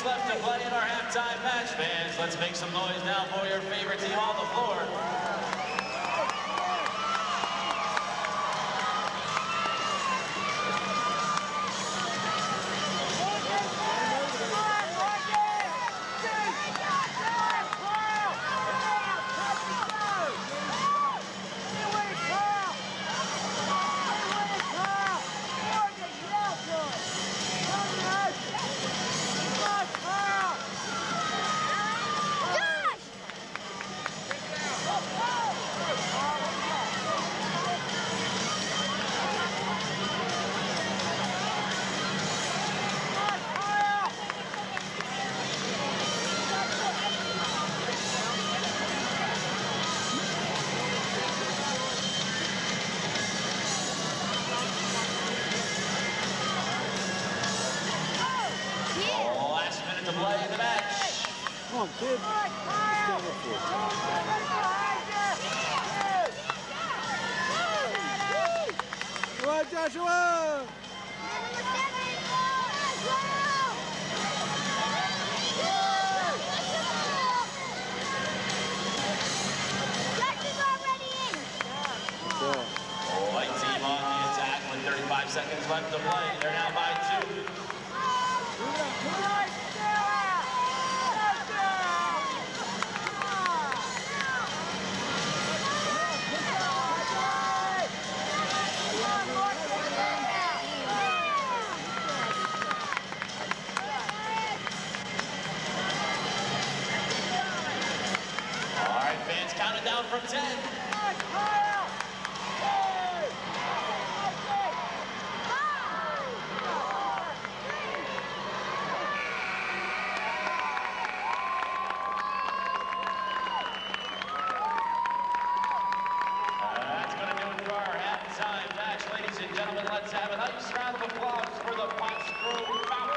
minutes left to play in our halftime match, fans. Let's make some noise now for your favorite team on the floor. To play the match. Come on, kid. Come on, Joshua. White team on the attack with 35 seconds left to play. They're now by 2. Fans counted down from 10. That's going to do it for our halftime match, ladies and gentlemen. Let's have a nice round of applause for the Pottsgrove Falcons.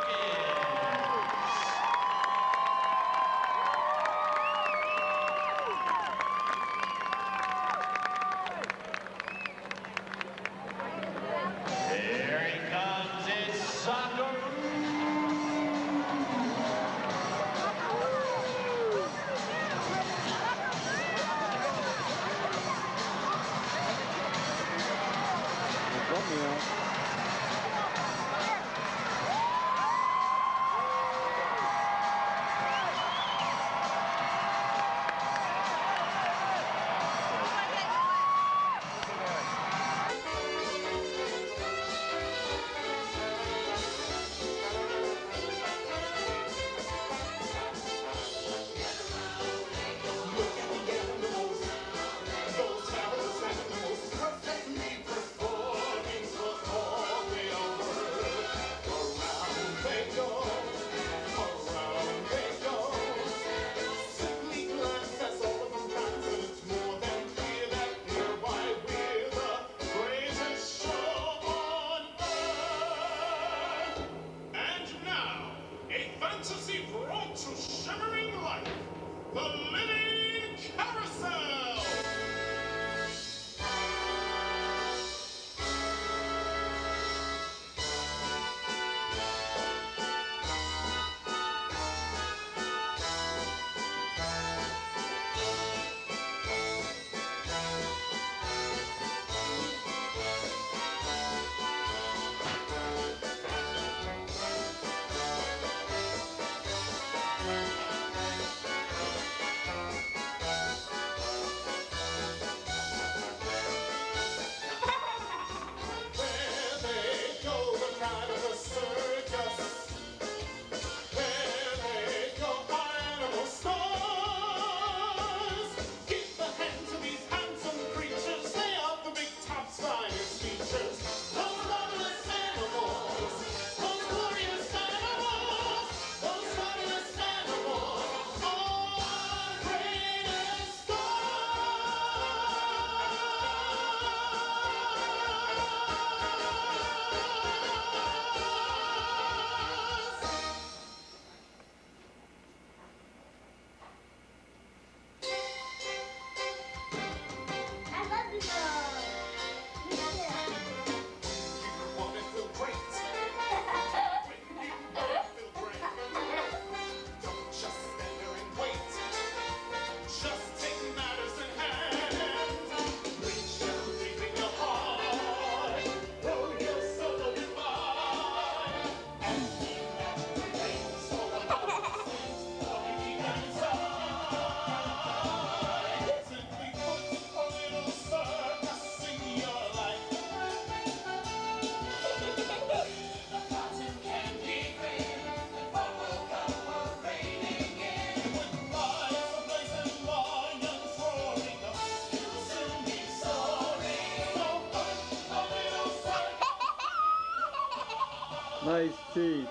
Nice teeth.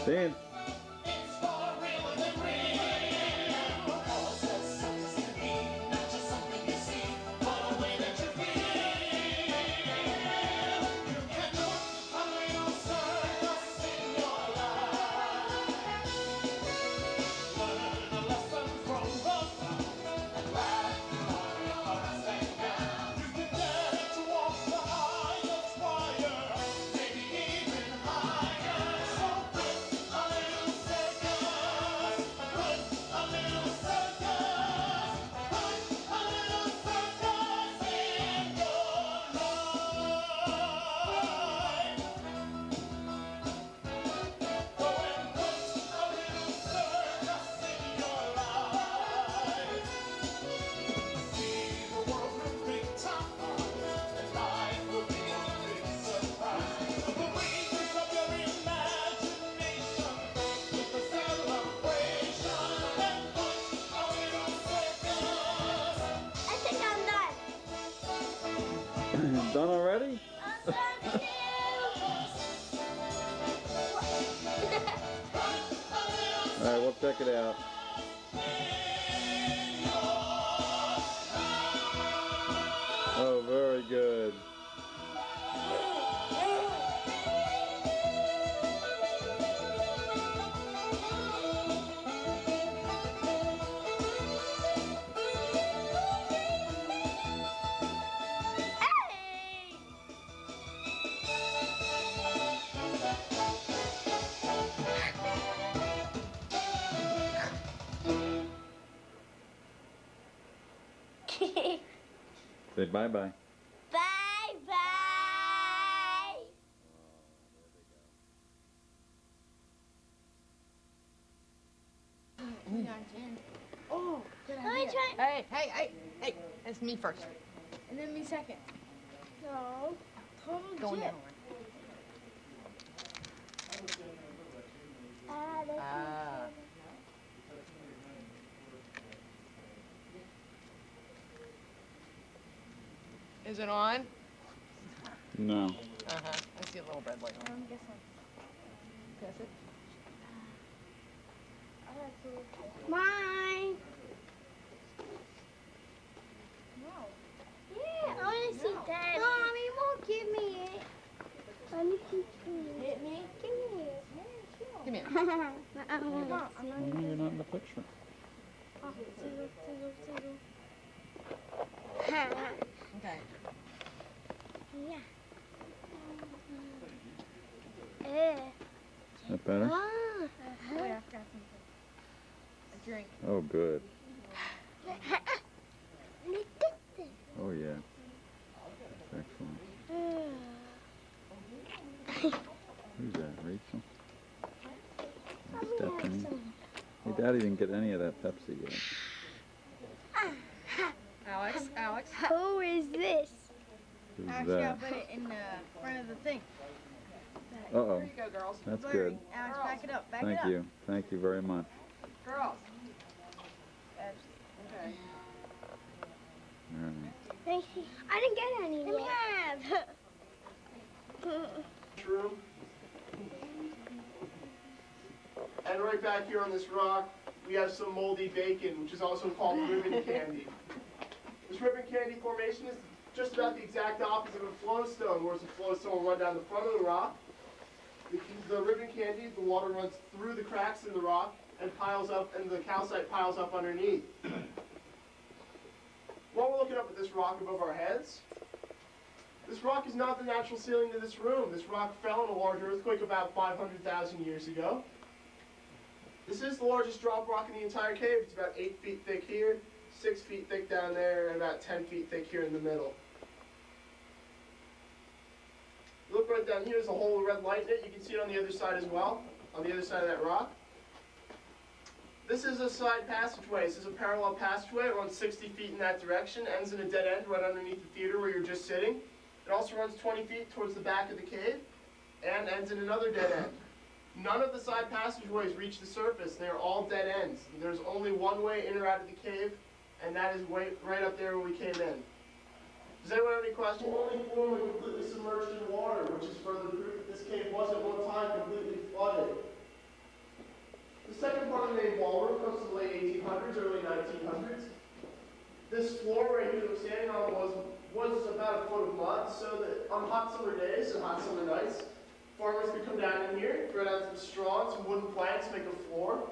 Dance. Done already? Alright, we'll check it out. Oh, very good. Say bye-bye. Bye-bye. Oh, good Let me idea. try. Hey, it's me first. And then me second. No. Total Going jip. down. That's Ah. Is it on? No. Uh-huh. I see a little red light. I'm guessing. Press it. Mine. No. Yeah, I want to see that. Mommy won't give me it. Let me keep it. Hit me? Give me it. Give me it. Come on, I'm Oh, not no, you're not in the picture. Oh, tizzle. Okay. Yeah. Is that better? Ah. Wait, I forgot something. A drink. Oh, good. Oh, yeah. Excellent. Who's that, Rachel? Stephanie. Hey, Daddy didn't get any of that Pepsi yet. Alex. Who is this? Who's Actually, I'll that? put it in the front of the thing. Uh-oh. Here you go, girls. That's Blurry. good. Alex, back it up. Back it Thank up. you. Thank you very much. Girls. That's- Okay. All right. I didn't get any. Let me have. Room. And right back here on this rock, we have some moldy bacon, which is also called ribbon candy. This ribbon candy formation is just about the exact opposite of a flowstone, whereas a flowstone will run down the front of the rock. The ribbon candy, the water runs through the cracks in the rock and piles up, and the calcite piles up underneath. While we're looking up at this rock above our heads, this rock is not the natural ceiling to this room. This rock fell in a large earthquake about 500,000 years ago. This is the largest drop rock in the entire cave. It's about 8 feet thick here, 6 feet thick down there, and about 10 feet thick here in the middle. Look right down here, there's a hole of red light in it. You can see it on the other side as well, on the other side of that rock. This is a side passageway. This is a parallel passageway. It runs 60 feet in that direction, ends in a dead end right underneath the theater where you're just sitting. It also runs 20 feet towards the back of the cave and ends in another dead end. None of the side passageways reach the surface. They are all dead ends. There's only one way in or out of the cave, and that is right up there where we came in. Does anyone have any questions? Only floor was completely submerged in water, which is further proof that this cave was at one time completely flooded. The second part of the main ballroom comes to the late 1800s, early 1900s. This floor right here that we're standing on was about a foot of mud, so that on hot summer days and hot summer nights, farmers could come down in here, throw down some straw and some wooden planks, make a floor.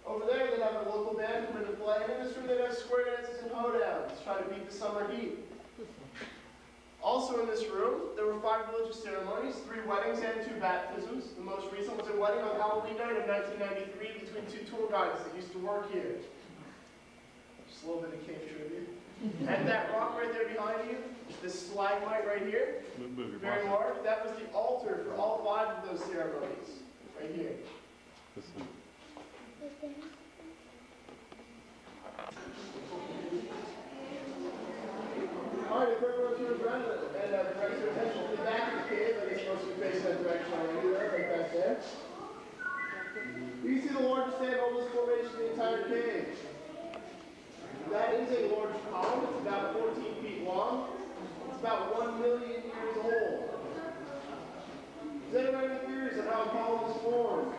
Over there, they'd have a local band come in and play, and in this room they'd have square dances and hoedowns, try to beat the summer heat. Also in this room, there were 5 religious ceremonies, 3 weddings and 2 baptisms. The most recent was a wedding on Halloween night of 1993 between 2 tour guides that used to work here. Just a little bit of cave trivia. And that rock right there behind you, this stalagmite right here, very large, that was the altar for all 5 of those ceremonies, right here. All right, if everyone turns around and directs their attention to the back of the cave, I guess most of you face that direction already, right back there. You can see the largest and oldest formation in the entire cave. That is a large column. It's about 14 feet long. It's about 1 million years old. Does anyone have any theories on how a column is formed?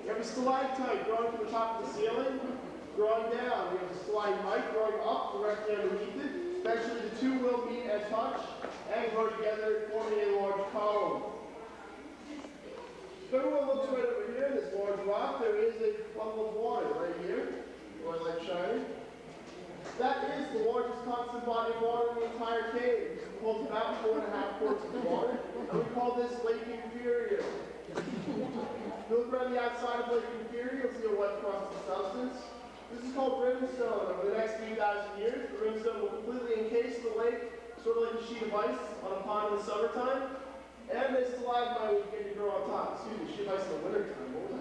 You have a stalactite growing from the top of the ceiling, growing down. You have a stalagmite growing up directly underneath it. Eventually the two will meet and touch and grow together, forming a large column. If everyone looks right over here in this large rock, there is a puddle of water right here, or light shining. That is the largest constant body of water in the entire cave. It holds about 4.5 quarts of water, and we call this Lake Inferior. If you look around the outside of Lake Inferior, you'll see a wet crusted substance. This is called brimstone. Over the next few thousand years, the brimstone will completely encase the lake, sort of like a sheet of ice on a pond in the summertime. And this stalagmite will begin to grow on top. Excuse me, sheet of ice in the wintertime. What was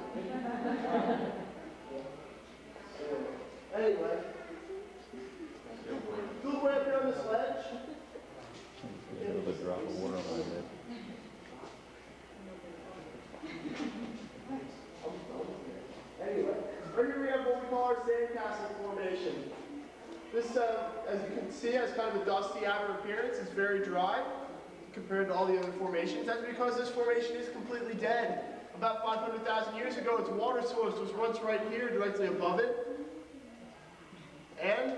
that? Anyway. Look right up here on this ledge. A little drop of water on my head. Anyway, right here we have what we call our sandcastle formation. This, as you can see, has kind of a dusty outer appearance. It's very dry compared to all the other formations. That's because this formation is completely dead. About 500,000 years ago, its water source was once right here, directly above it. And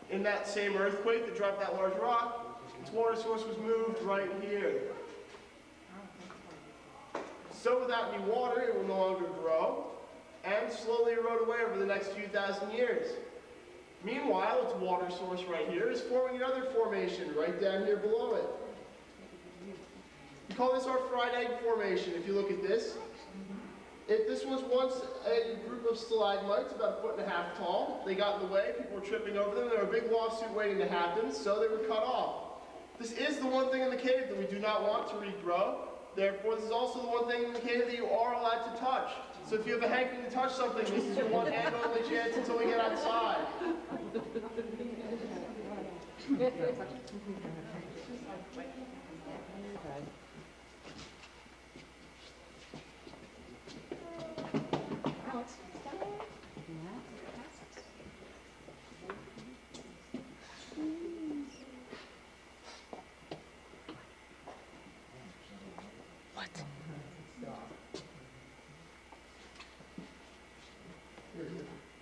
in that same earthquake that dropped that large rock, its water source was moved right here. So without any water, it will no longer grow and slowly erode away over the next few thousand years. Meanwhile, its water source right here is forming another formation right down here below it. We call this our fried egg formation. If you look at this, this was once a group of stalagmites about 1.5 feet tall. They got in the way, people were tripping over them, there was a big lawsuit waiting to happen, so they were cut off. This is the one thing in the cave that we do not want to regrow. Therefore, this is also the one thing in the cave that you are allowed to touch. So if you have a hankering to touch something, this is your one and only chance until we get outside.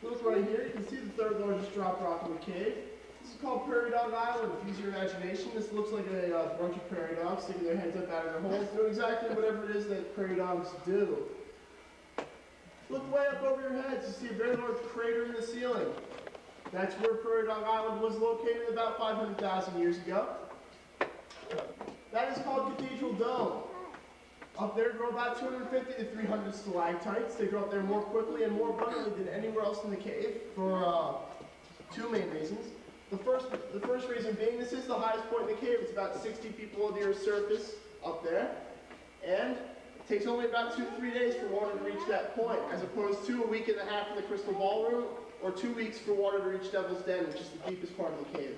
Look right here, you can see the third largest drop rock in the cave. This is called Prairie Dog Island. If you use your imagination, this looks like a bunch of prairie dogs sticking their heads up out of their holes, doing exactly whatever it is that prairie dogs do. Look way up over your heads, you see a very large crater in the ceiling. That's where Prairie Dog Island was located about 500,000 years ago. That is called Cathedral Dome. Up there grow about 250 to 300 stalactites. They grow up there more quickly and more abundantly than anywhere else in the cave for 2 main reasons. The first reason being this is the highest point in the cave. It's about 60 feet below the Earth's surface up there. And it takes only about 2 to 3 days for water to reach that point, as opposed to a week and a half in the Crystal Ballroom, or 2 weeks for water to reach Devil's Den, which is the deepest part of the cave.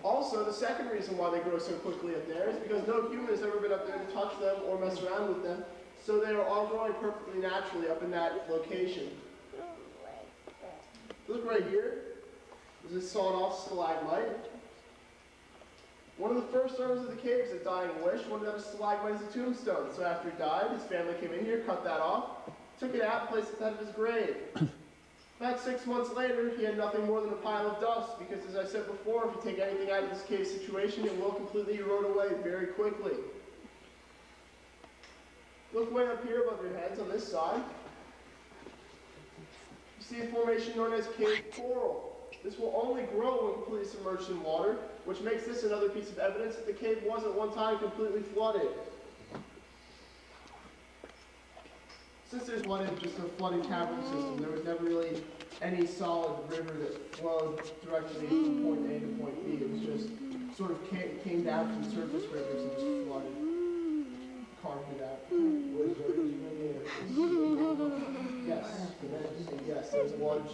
Also, the second reason why they grow so quickly up there is because no human has ever been up there to touch them or mess around with them. So they are all growing perfectly naturally up in that location. Look right here. This is sawed-off stalagmite. One of the first owners of the caves, a dying wish, wanted to have a stalagmite as a tombstone. So after he died, his family came in here, cut that off, took it out, and placed it at the head of his grave. About 6 months later, he had nothing more than a pile of dust, because as I said before, if you take anything out of this cave situation, it will completely erode away very quickly. Look way up here above your heads on this side. You see a formation known as cave coral. This will only grow when completely submerged in water, which makes this another piece of evidence that the cave was at one time completely flooded. Since there's flooded, just a flooded cavern system, there was never really any solid river that flowed directly from point A to point B. It was just sort of came down from surface rivers and just flooded, carved it out. Yes, yes, there was a large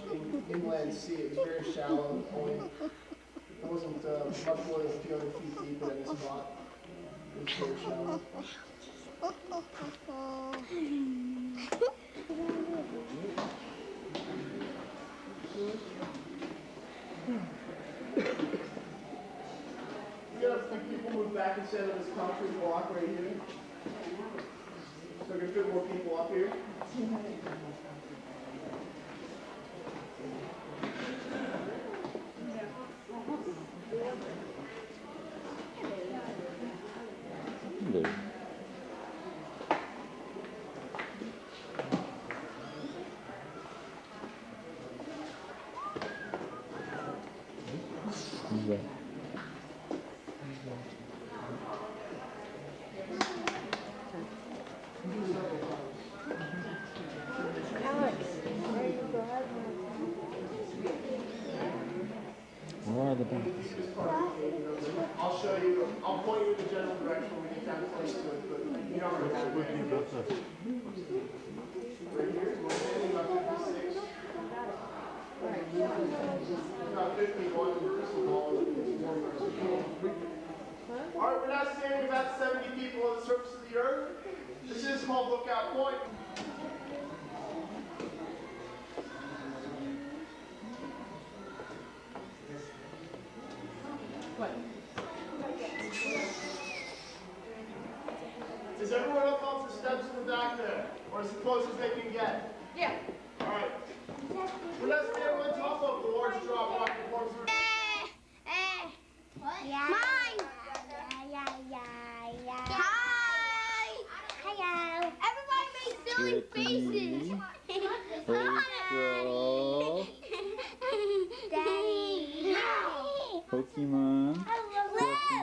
inland sea. It was very shallow. Only, it wasn't much more than a few hundred feet deep at any spot. It was very shallow. We got a few people move back and stand on this concrete block right here. So we can fit more people up here. Dude. Who's that? Where are the banks? I'll show you, I'll point you in the general direction when we get down close to it, but you don't really have to wait. Right here, we're standing about 56. About 51 in the crystal ball. Alright, we're now standing about 70 people on the surface of the earth. This is called Lookout Point. Is everyone up off the steps in the back there? Or as close as they can get? Yeah. Alright. We're not standing on top of the large drop off the Pottsgrove. Yeah. Mine. Hi. Hello. Everybody make silly faces. Rachel. Daddy. Pokemon. Hello.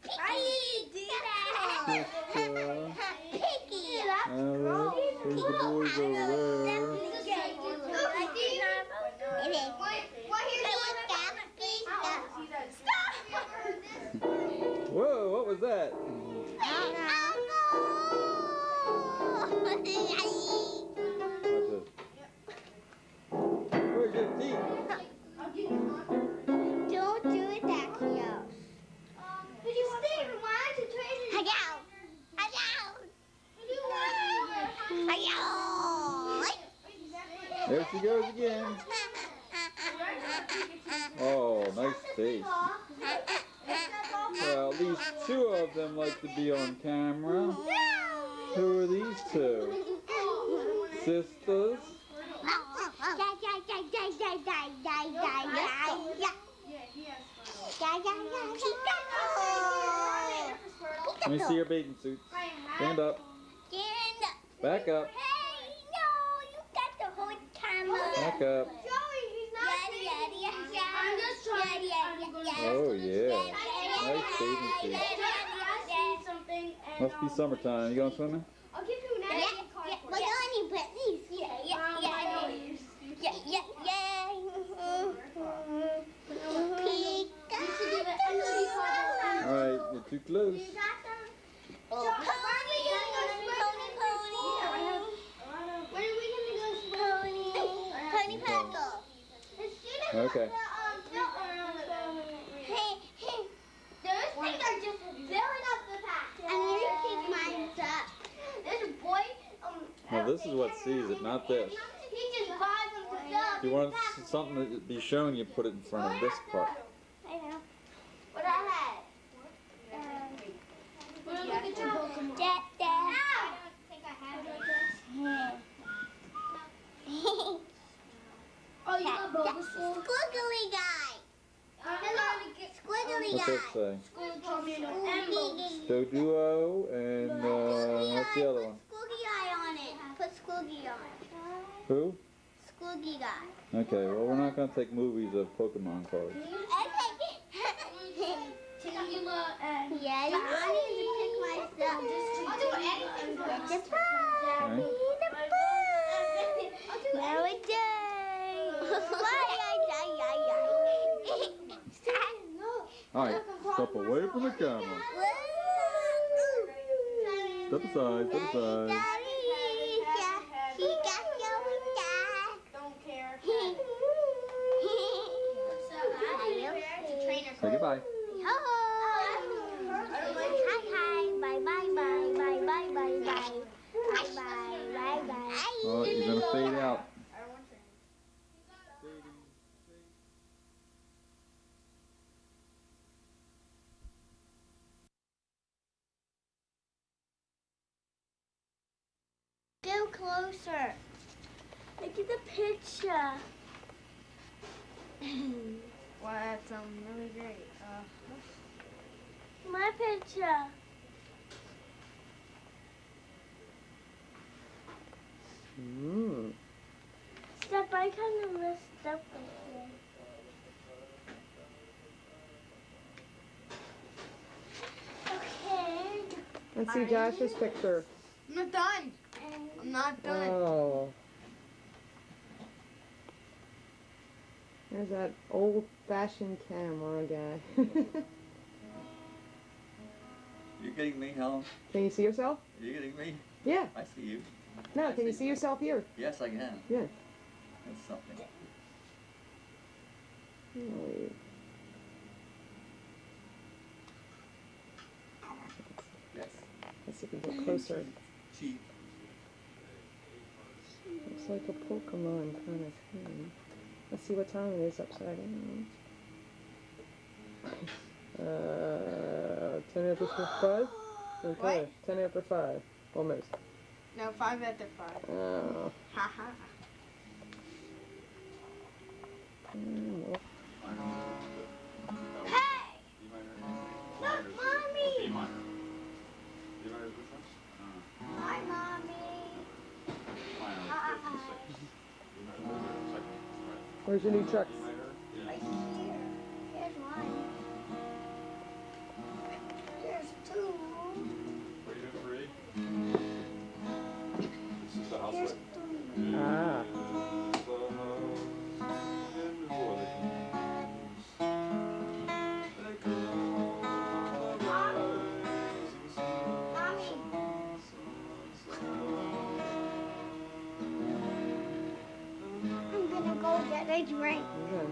Why do you do that? Sister. Picky. Alice. Where's the boys over there? Whoa, what was that? Watch this. Where's your teeth? Don't do it that close. Steven, why don't you trade it? There she goes again. Oh, nice face. Well, at least two of them like to be on camera. Who are these two? Sisters? Let me see your bathing suits. Stand up. Back up. Hey, no, you got the whole camera. Back up. Joey, he's not I'm just trying. Oh, yeah. Nice bathing suit. Must be summertime. You going swimming? I'll give you an We're going to put these. Alright, you're too close. Pony Pony. Okay. Hey, No, this is what sees it, not this. He just buys them to sell. If you want something to be shown, you put it in front of this part. I know. What I had. Look at your Pokemon. Dad. I don't think I have it. Oh, you got Bulbasaur? Squiggly guy. Squiggly What's guy. that say? Squiggly. Doduo and what's the other one? Squiggy eye on it. Put Squiggy on. Who? Squiggy guy. Okay, well we're not gonna take movies of Pokemon cards. Tila and yes, I need to pick myself. I'll do anything for the pie. Now it's Alright, step away from the camera. Step aside, step aside. Don't care. Say goodbye. Oh, you're gonna fade out. Go closer. Look at the picture. Wow, that's really great. My picture. Step, I kind of messed up again. Okay. Let's see Josh's picture. I'm not done. I'm not done. Oh. There's that old-fashioned camera guy. You getting me, Helen? Can you see yourself? Are you getting me? Yeah. I see you. No, can you see yourself here? Yes, I can. Yeah. That's something. Oh, Yes. let's see if we can get closer. Cheap. Looks like a Pokemon kind of thing. Let's see what time it is upside down. 10 after 5? Okay, What? 10 after 5. Almost. No, 5 after 5. Oh. Ha ha. Hey! Look, Mommy! Hi, Mommy. Where's your new trucks? Right here. Here's one. Here's 2. Here's 3. Ah. I'm gonna go get a drink. Okay.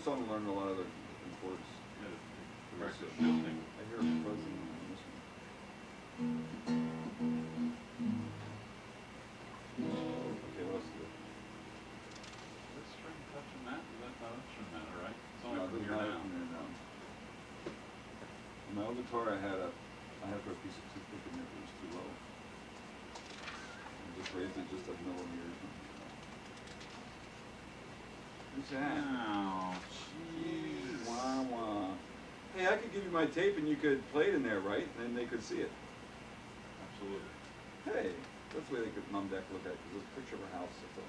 Song to learn a lot of the chords. I hear it buzzing on this one. Okay, what else is it? Is string touching that? That's from that, right? It's No, only this from is here not now. from here now. On my old guitar, I had to put a piece of toothpick in there if it was too low. I just raised it just a millimeter or something. Who's that? Wow, jeez. Wah, wah. Hey, I could give you my tape and you could play it in there, right? And they could see it. Absolutely. Hey, that's the way they could, Mom and Dad could look at it, because there's a picture of our house. That's all.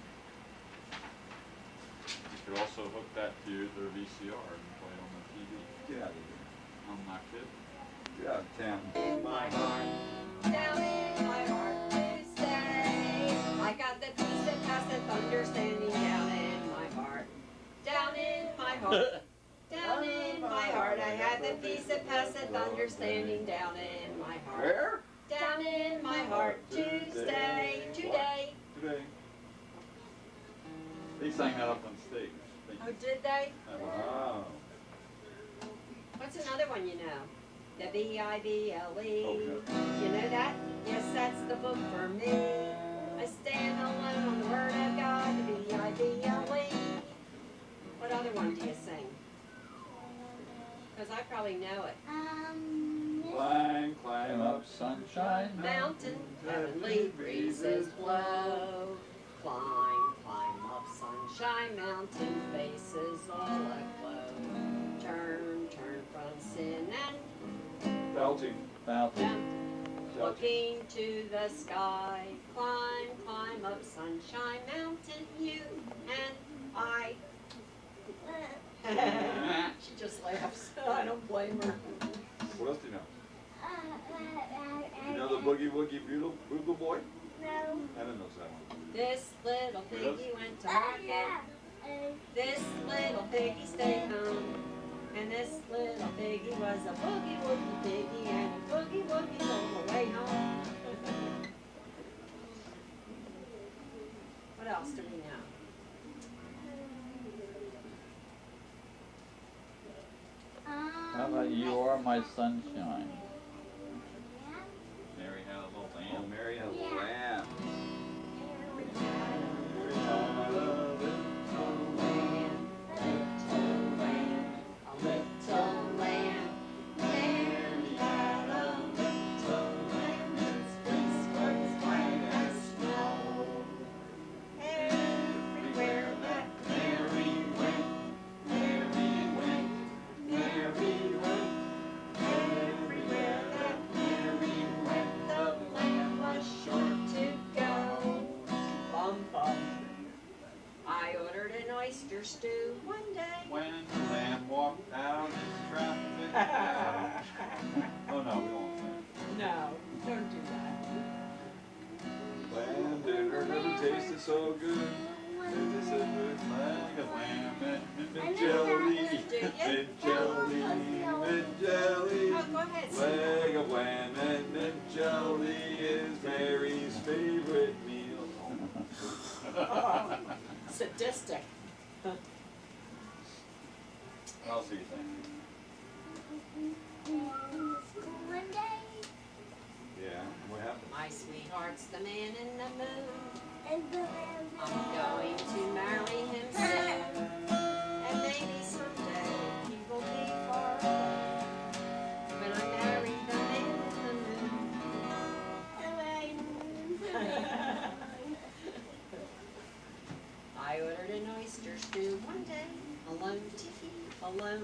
could also hook that to their VCR and play it on the TV. Get out of here. I'm not kidding. Get out of town. In my heart, down in my heart to stay. I got the peace that passeth understanding down in my heart. Down in my heart. Down in my heart, I have the peace that passeth understanding down in my heart. Where? Down in my heart to stay today. Today. They sang that up on stage. Oh, did they? Wow. What's another one you know? The B-I-B-L-E. Oh, yeah. You know that? Yes, that's the book for me. I stand alone on the word of God, the B-I-B-L-E. What other one do you sing? Because I probably know it. Climb, climb up sunshine Mountain, heavenly breezes blow. Climb, climb up sunshine mountain, faces all aglow. Turn, turn from sin and Belting. down. Looking to the sky, climb, climb up sunshine mountain, you and I. She just laughs. I don't blame her. What else do you know? You know the Boogie Woogie Bugle Boy? No. Anna knows that one. This little piggy went to market. This little piggy stayed home. And this little piggy was a boogie woogie piggy, and he boogie woogie all the way home. What else do we know? How about You Are My Sunshine? Mary had a little Oh, lamb. Mary Had a Yeah. Lamb. A little lamb, Mary had a little lamb, its face was white as snow. Everywhere that Mary went, Mary went, Mary went. Everywhere that Mary went, the lamb was sure to go. Bum bum. I ordered an oyster stew one day. When the lamb walked out in traffic. Oh no, we won't sing. No, don't do that. Lamb dinner never tasted so good. This is like a lamb and jelly, Do you? mint jelly, mint jelly. Oh, go ahead. sing Leg of lamb and mint jelly is Mary's favorite meal. that. Sadistic. What else do you think? One day, Yeah, what happened? My sweetheart's the man in the moon. and the I'm going to marry him soon. And maybe someday he will be far away. When I marry the man in the moon. I ordered an oyster stew one day, alone to eat, alone.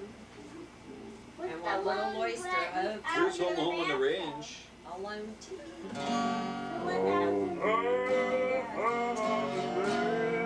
And while little oyster hoped, Here's Home on the Range. alone to eat. The one after Home on the range.